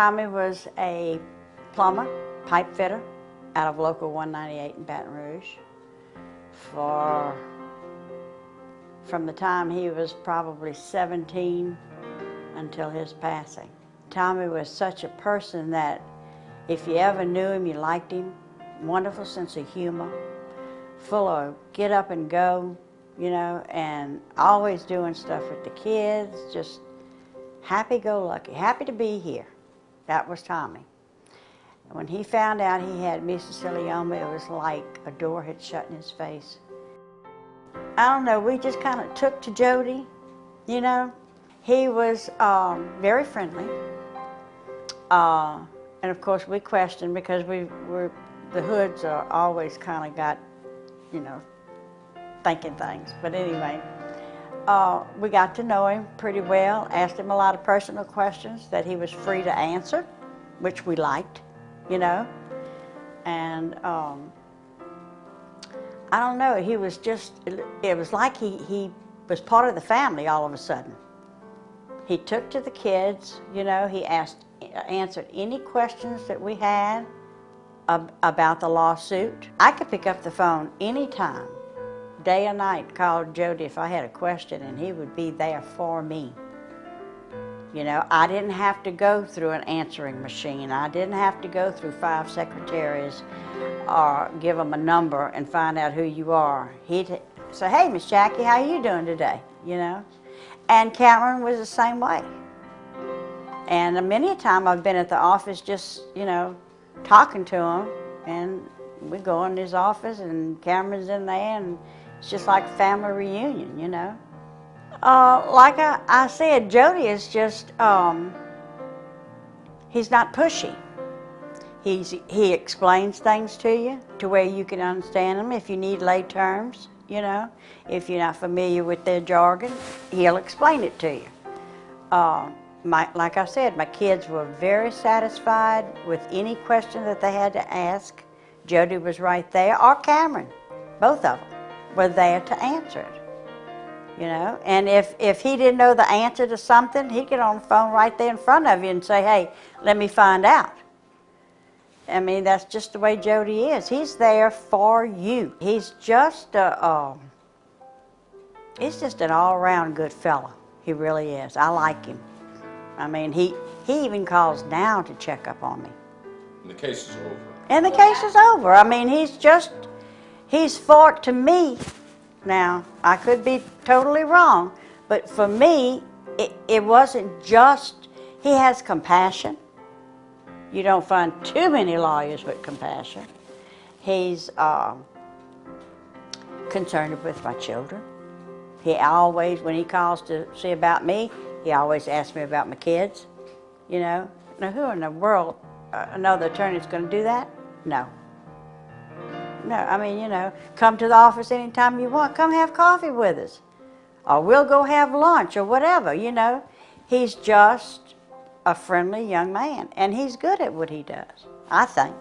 Tommy was a plumber, pipe fitter, out of Local 198 in Baton Rouge from the time he was probably 17 until his passing. Tommy was such a person that if you ever knew him, you liked him. Wonderful sense of humor, full of get up and go, you know, and always doing stuff with the kids, just happy-go-lucky, happy to be here. That was Tommy. When he found out he had mesothelioma, it was like a door had shut in his face. I don't know, we just kind of took to Jody, you know. He was very friendly. And of course we questioned because the hoods are always kind of got, you know, thinking things. But anyway, we got to know him pretty well, asked him a lot of personal questions that he was free to answer, which we liked, you know. And I don't know, he was just, it was like he was part of the family all of a sudden. He took to the kids, you know, he answered any questions that we had about the lawsuit. I could pick up the phone anytime, day or night, call Jody if I had a question, and he would be there for me. You know, I didn't have to go through an answering machine. I didn't have to go through 5 secretaries or give them a number and find out who you are. He'd say, hey, Miss Jackie, how you doing today? You know? And Cameron was the same way. And many a time I've been at the office just, you know, talking to him, and we go in his office and Cameron's in there, and it's just like a family reunion, you know. Like I said, Jody is just, he's not pushy. He explains things to you to where you can understand them. If you need lay terms, you know, if you're not familiar with their jargon, he'll explain it to you. Like I said, my kids were very satisfied with any question that they had to ask. Jody was right there, or Cameron, both of them were there to answer it. You know, and if he didn't know the answer to something, he'd get on the phone right there in front of you and say, hey, let me find out. I mean, that's just the way Jody is. He's there for you. He's just an all-around good fella. He really is. I like him. I mean, he even calls now to check up on me. And the case is over. And the case is over. I mean, he's fought to me. Now, I could be totally wrong, but for me, it wasn't just, he has compassion. You don't find too many lawyers with compassion. He's concerned with my children. He always, when he calls to see about me, he always asks me about my kids, you know. Now, who in the world, another attorney's going to do that? No. No, I mean, you know, come to the office anytime you want. Come have coffee with us. Or we'll go have lunch or whatever, you know. He's just a friendly young man, and he's good at what he does, I think.